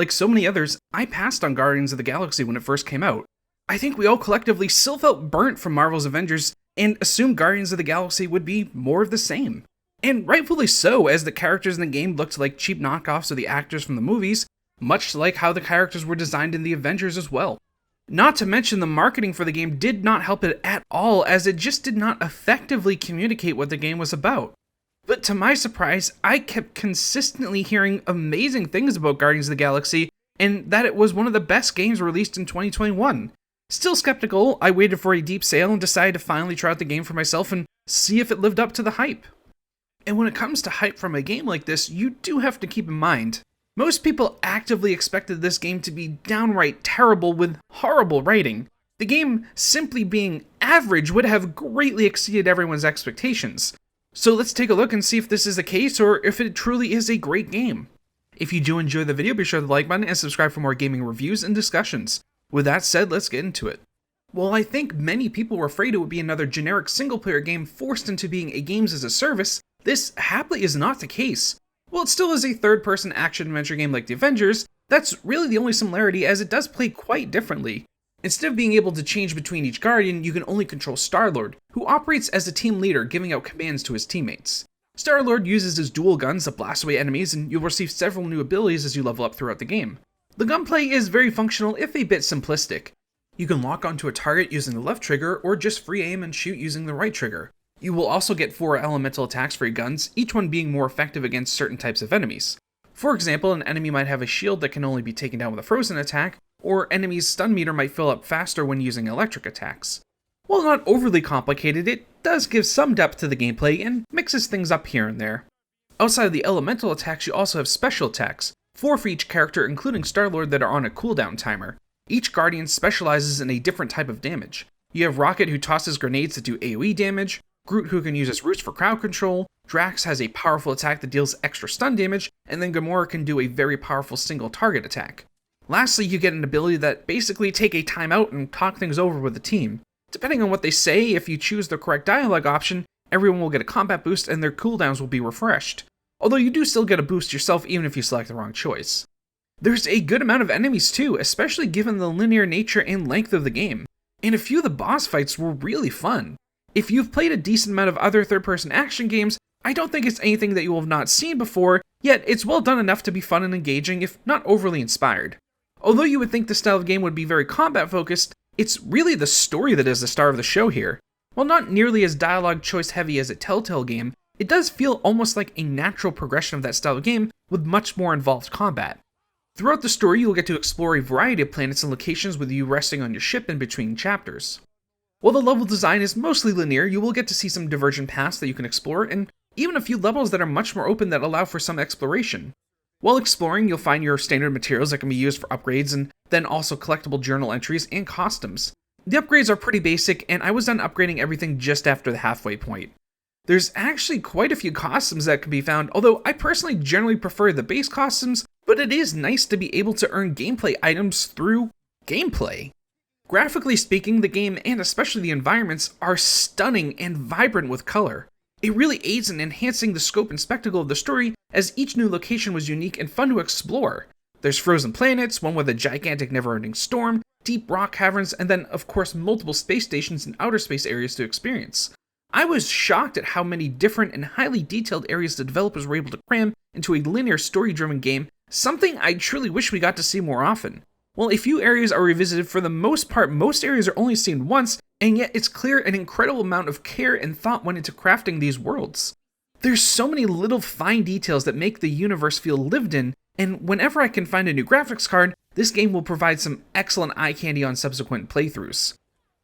Like so many others, I passed on Guardians of the Galaxy when it first came out. I think we all collectively still felt burnt from Marvel's Avengers and assumed Guardians of the Galaxy would be more of the same. And rightfully so, as the characters in the game looked like cheap knockoffs of the actors from the movies, much like how the characters were designed in the Avengers as well. Not to mention the marketing for the game did not help it at all, as it just did not effectively communicate what the game was about. But to my surprise, I kept consistently hearing amazing things about Guardians of the Galaxy, and that it was one of the best games released in 2021. Still skeptical, I waited for a deep sale and decided to finally try out the game for myself and see if it lived up to the hype. And when it comes to hype from a game like this, you do have to keep in mind, most people actively expected this game to be downright terrible with horrible writing. The game simply being average would have greatly exceeded everyone's expectations. So let's take a look and see if this is the case or if it truly is a great game. If you do enjoy the video, be sure to like button and subscribe for more gaming reviews and discussions. With that said, let's get into it. While I think many people were afraid it would be another generic single-player game forced into being a games as a service, this happily is not the case. While it still is a third-person action-adventure game like the Avengers, that's really the only similarity, as it does play quite differently. Instead of being able to change between each Guardian, you can only control Star-Lord, who operates as a team leader, giving out commands to his teammates. Star-Lord uses his dual guns to blast away enemies, and you'll receive several new abilities as you level up throughout the game. The gunplay is very functional, if a bit simplistic. You can lock onto a target using the left trigger, or just free aim and shoot using the right trigger. You will also get 4 elemental attacks for your guns, each one being more effective against certain types of enemies. For example, an enemy might have a shield that can only be taken down with a frozen attack, or enemies' stun meter might fill up faster when using electric attacks. While not overly complicated, it does give some depth to the gameplay and mixes things up here and there. Outside of the elemental attacks, you also have special attacks, 4 for each character including Star-Lord that are on a cooldown timer. Each Guardian specializes in a different type of damage. You have Rocket, who tosses grenades that do AoE damage, Groot, who can use his roots for crowd control, Drax has a powerful attack that deals extra stun damage, and then Gamora can do a very powerful single target attack. Lastly, you get an ability that basically take a timeout and talk things over with the team. Depending on what they say, if you choose the correct dialogue option, everyone will get a combat boost and their cooldowns will be refreshed. Although you do still get a boost yourself even if you select the wrong choice. There's a good amount of enemies too, especially given the linear nature and length of the game. And a few of the boss fights were really fun. If you've played a decent amount of other third-person action games, I don't think it's anything that you will have not seen before, yet it's well done enough to be fun and engaging if not overly inspired. Although you would think the style of game would be very combat-focused, it's really the story that is the star of the show here. While not nearly as dialogue choice heavy as a Telltale game, it does feel almost like a natural progression of that style of game with much more involved combat. Throughout the story, you'll get to explore a variety of planets and locations with you resting on your ship in between chapters. While the level design is mostly linear, you will get to see some divergent paths that you can explore, and even a few levels that are much more open that allow for some exploration. While exploring, you'll find your standard materials that can be used for upgrades, and then also collectible journal entries and costumes. The upgrades are pretty basic, and I was done upgrading everything just after the halfway point. There's actually quite a few costumes that can be found, although I personally generally prefer the base costumes, but it is nice to be able to earn gameplay items through gameplay. Graphically speaking, the game, and especially the environments, are stunning and vibrant with color. It really aids in enhancing the scope and spectacle of the story, as each new location was unique and fun to explore. There's frozen planets, one with a gigantic never-ending storm, deep rock caverns, and then, of course, multiple space stations and outer space areas to experience. I was shocked at how many different and highly detailed areas the developers were able to cram into a linear story-driven game, something I truly wish we got to see more often. While a few areas are revisited, for the most part, most areas are only seen once, and yet it's clear an incredible amount of care and thought went into crafting these worlds. There's so many little fine details that make the universe feel lived in, and whenever I can find a new graphics card, this game will provide some excellent eye candy on subsequent playthroughs.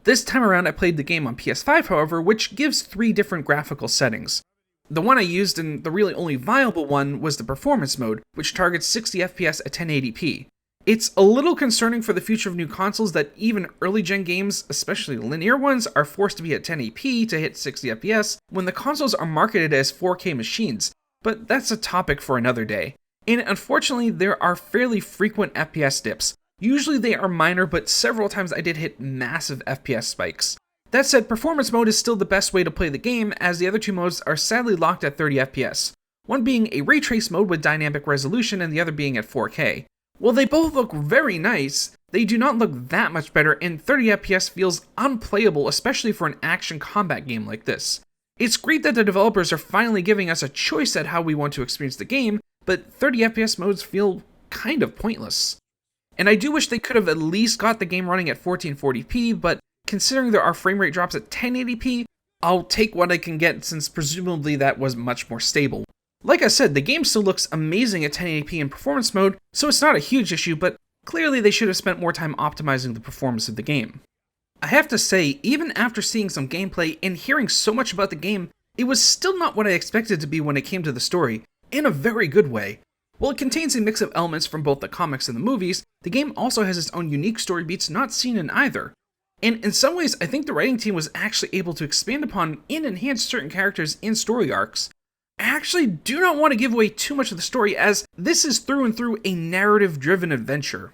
This time around I played the game on PS5, however, which gives 3 different graphical settings. The one I used, and the really only viable one, was the performance mode, which targets 60 FPS at 1080p. It's a little concerning for the future of new consoles that even early-gen games, especially linear ones, are forced to be at 1080p to hit 60 FPS when the consoles are marketed as 4K machines, but that's a topic for another day. And unfortunately, there are fairly frequent FPS dips. Usually they are minor, but several times I did hit massive FPS spikes. That said, performance mode is still the best way to play the game, as the other 2 modes are sadly locked at 30 FPS, one being a ray trace mode with dynamic resolution and the other being at 4K. While they both look very nice, they do not look that much better, and 30 FPS feels unplayable, especially for an action combat game like this. It's great that the developers are finally giving us a choice at how we want to experience the game, but 30 FPS modes feel kind of pointless. And I do wish they could have at least got the game running at 1440p, but considering there are frame rate drops at 1080p, I'll take what I can get since presumably that was much more stable. Like I said, the game still looks amazing at 1080p in performance mode, so it's not a huge issue, but clearly they should have spent more time optimizing the performance of the game. I have to say, even after seeing some gameplay and hearing so much about the game, it was still not what I expected it to be when it came to the story, in a very good way. While it contains a mix of elements from both the comics and the movies, the game also has its own unique story beats not seen in either. And in some ways, I think the writing team was actually able to expand upon and enhance certain characters and story arcs. I actually do not want to give away too much of the story, as this is through and through a narrative-driven adventure.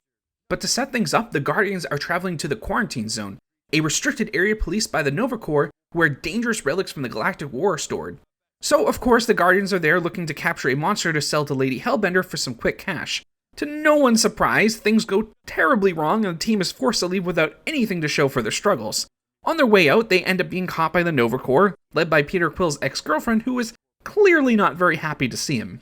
But to set things up, the Guardians are traveling to the Quarantine Zone, a restricted area policed by the Nova Corps where dangerous relics from the Galactic War are stored. So, of course, the Guardians are there looking to capture a monster to sell to Lady Hellbender for some quick cash. To no one's surprise, things go terribly wrong and the team is forced to leave without anything to show for their struggles. On their way out, they end up being caught by the Nova Corps, led by Peter Quill's ex-girlfriend, who is clearly not very happy to see him.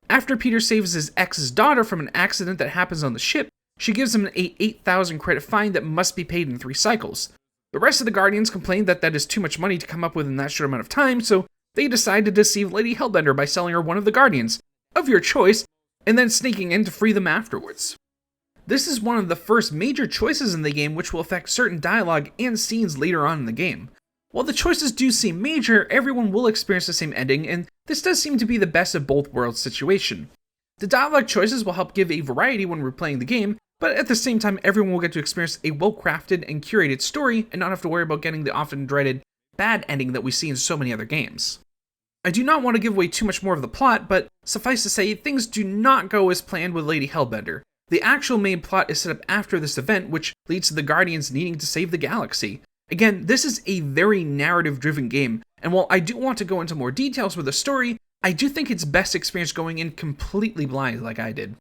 After Peter saves his ex's daughter from an accident that happens on the ship, she gives him an 8,000 credit fine that must be paid in 3 cycles. The rest of the Guardians complain that that is too much money to come up with in that short amount of time, so they decide to deceive Lady Hellbender by selling her one of the Guardians, of your choice, and then sneaking in to free them afterwards. This is one of the first major choices in the game which will affect certain dialogue and scenes later on in the game. While the choices do seem major, everyone will experience the same ending, and this does seem to be the best of both worlds situation. The dialogue choices will help give a variety when we're playing the game, but at the same time everyone will get to experience a well-crafted and curated story and not have to worry about getting the often dreaded bad ending that we see in so many other games. I do not want to give away too much more of the plot, but suffice to say, things do not go as planned with Lady Hellbender. The actual main plot is set up after this event, which leads to the Guardians needing to save the galaxy. Again, this is a very narrative-driven game, and while I do want to go into more details with the story, I do think it's best experienced going in completely blind like I did.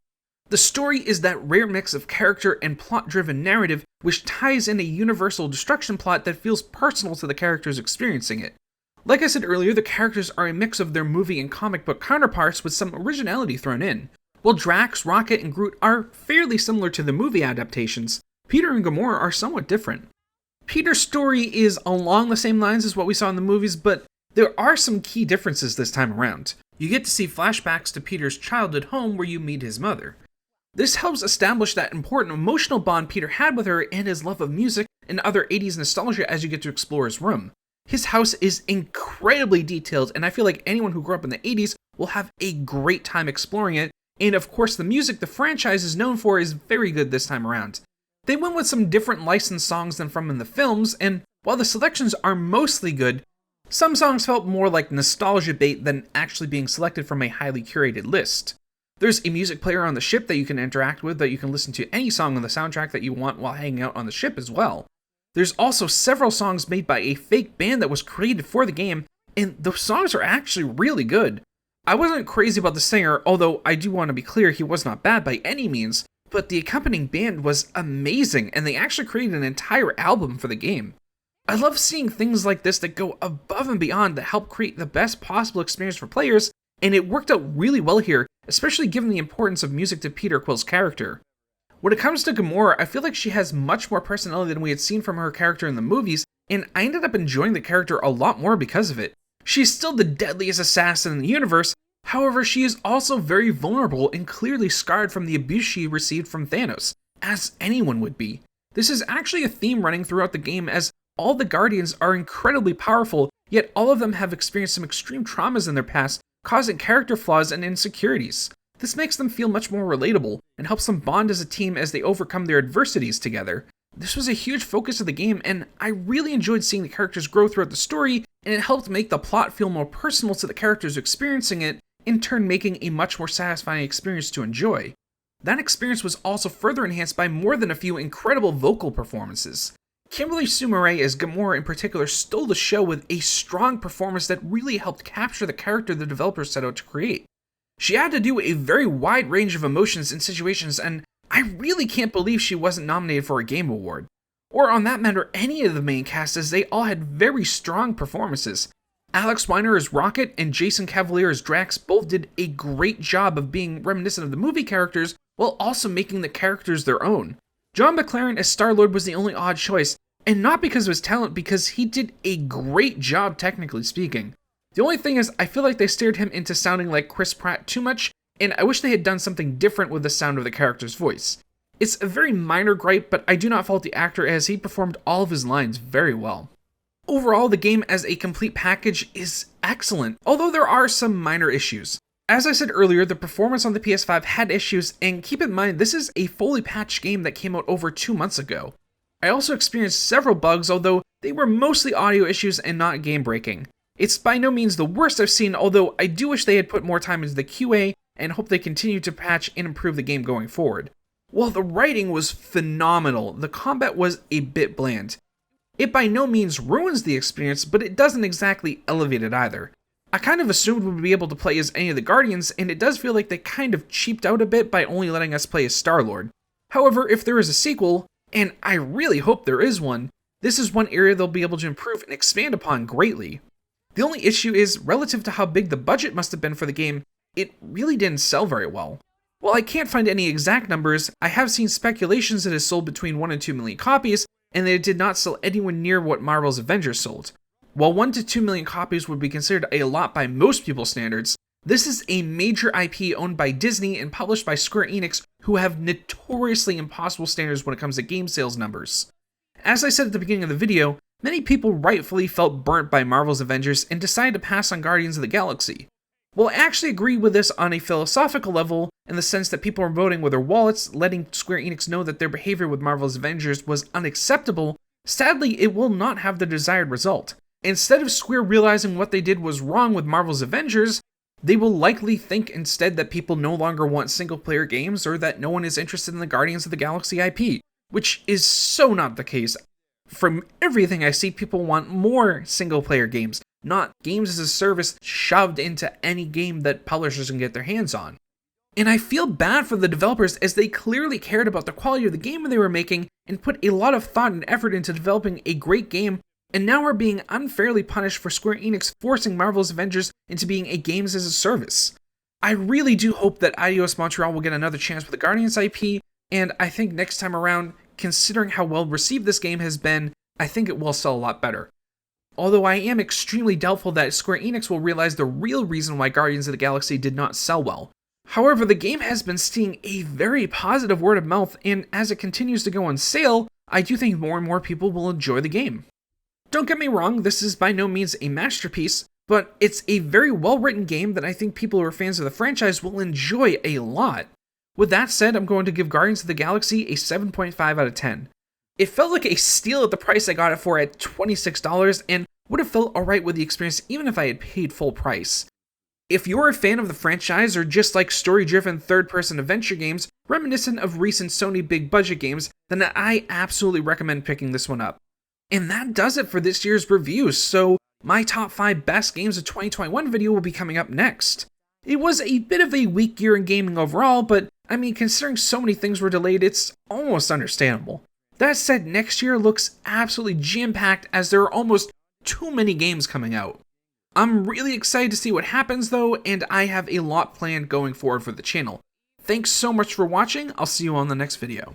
The story is that rare mix of character and plot-driven narrative which ties in a universal destruction plot that feels personal to the characters experiencing it. Like I said earlier, the characters are a mix of their movie and comic book counterparts with some originality thrown in. While Drax, Rocket, and Groot are fairly similar to the movie adaptations, Peter and Gamora are somewhat different. Peter's story is along the same lines as what we saw in the movies, but there are some key differences this time around. You get to see flashbacks to Peter's childhood home where you meet his mother. This helps establish that important emotional bond Peter had with her and his love of music and other 80s nostalgia as you get to explore his room. His house is incredibly detailed, and I feel like anyone who grew up in the 80s will have a great time exploring it, and of course the music the franchise is known for is very good this time around. They went with some different licensed songs than from in the films, and while the selections are mostly good, some songs felt more like nostalgia bait than actually being selected from a highly curated list. There's a music player on the ship that you can interact with, that you can listen to any song on the soundtrack that you want while hanging out on the ship as well. There's also several songs made by a fake band that was created for the game, and those songs are actually really good. I wasn't crazy about the singer, although I do want to be clear he was not bad by any means, but the accompanying band was amazing, and they actually created an entire album for the game. I love seeing things like this that go above and beyond that help create the best possible experience for players, and it worked out really well here, especially given the importance of music to Peter Quill's character. When it comes to Gamora, I feel like she has much more personality than we had seen from her character in the movies, and I ended up enjoying the character a lot more because of it. She's still the deadliest assassin in the universe, however she is also very vulnerable and clearly scarred from the abuse she received from Thanos, as anyone would be. This is actually a theme running throughout the game, as all the Guardians are incredibly powerful, yet all of them have experienced some extreme traumas in their past, causing character flaws and insecurities. This makes them feel much more relatable, and helps them bond as a team as they overcome their adversities together. This was a huge focus of the game, and I really enjoyed seeing the characters grow throughout the story, and it helped make the plot feel more personal to the characters experiencing it, in turn making a much more satisfying experience to enjoy. That experience was also further enhanced by more than a few incredible vocal performances. Kimberly Sue Murray as Gamora in particular stole the show with a strong performance that really helped capture the character the developers set out to create. She had to do a very wide range of emotions and situations, and I really can't believe she wasn't nominated for a Game Award. Or on that matter, any of the main cast, as they all had very strong performances. Alex Weiner as Rocket and Jason Cavalier as Drax both did a great job of being reminiscent of the movie characters while also making the characters their own. John McClaren as Star-Lord was the only odd choice, and not because of his talent, because he did a great job technically speaking. The only thing is, I feel like they steered him into sounding like Chris Pratt too much, and I wish they had done something different with the sound of the character's voice. It's a very minor gripe, but I do not fault the actor as he performed all of his lines very well. Overall, the game as a complete package is excellent, although there are some minor issues. As I said earlier, the performance on the PS5 had issues, and keep in mind this is a fully patched game that came out over 2 months ago. I also experienced several bugs, although they were mostly audio issues and not game breaking. It's by no means the worst I've seen, although I do wish they had put more time into the QA and hope they continue to patch and improve the game going forward. While the writing was phenomenal, the combat was a bit bland. It by no means ruins the experience, but it doesn't exactly elevate it either. I kind of assumed we'd be able to play as any of the Guardians, and it does feel like they kind of cheaped out a bit by only letting us play as Star-Lord. However, if there is a sequel, and I really hope there is one, this is one area they'll be able to improve and expand upon greatly. The only issue is, relative to how big the budget must have been for the game, it really didn't sell very well. While I can't find any exact numbers, I have seen speculations that it sold between 1 and 2 million copies, and that it did not sell anywhere near what Marvel's Avengers sold. While 1 to 2 million copies would be considered a lot by most people's standards, this is a major IP owned by Disney and published by Square Enix, who have notoriously impossible standards when it comes to game sales numbers. As I said at the beginning of the video, many people rightfully felt burnt by Marvel's Avengers and decided to pass on Guardians of the Galaxy. Well, I actually agree with this on a philosophical level, in the sense that people are voting with their wallets, letting Square Enix know that their behavior with Marvel's Avengers was unacceptable. Sadly, it will not have the desired result. Instead of Square realizing what they did was wrong with Marvel's Avengers, they will likely think instead that people no longer want single-player games or that no one is interested in the Guardians of the Galaxy IP, which is so not the case. From everything I see, people want more single-player games, not games as a service shoved into any game that publishers can get their hands on. And I feel bad for the developers, as they clearly cared about the quality of the game they were making and put a lot of thought and effort into developing a great game, and now are being unfairly punished for Square Enix forcing Marvel's Avengers into being a games as a service. I really do hope that Eidos-Montreal will get another chance with the Guardians IP, and I think next time around, considering how well received this game has been, I think it will sell a lot better. Although I am extremely doubtful that Square Enix will realize the real reason why Guardians of the Galaxy did not sell well. However, the game has been seeing a very positive word of mouth, and as it continues to go on sale, I do think more and more people will enjoy the game. Don't get me wrong, this is by no means a masterpiece, but it's a very well-written game that I think people who are fans of the franchise will enjoy a lot. With that said, I'm going to give Guardians of the Galaxy a 7.5 out of 10. It felt like a steal at the price I got it for at $26, and would have felt alright with the experience even if I had paid full price. If you're a fan of the franchise or just like story-driven third-person adventure games reminiscent of recent Sony big-budget games, then I absolutely recommend picking this one up. And that does it for this year's reviews, so my top 5 best games of 2021 video will be coming up next. It was a bit of a weak year in gaming overall, but I mean, considering so many things were delayed, it's almost understandable. That said, next year looks absolutely jam-packed, as there are almost too many games coming out. I'm really excited to see what happens though, and I have a lot planned going forward for the channel. Thanks so much for watching, I'll see you on the next video.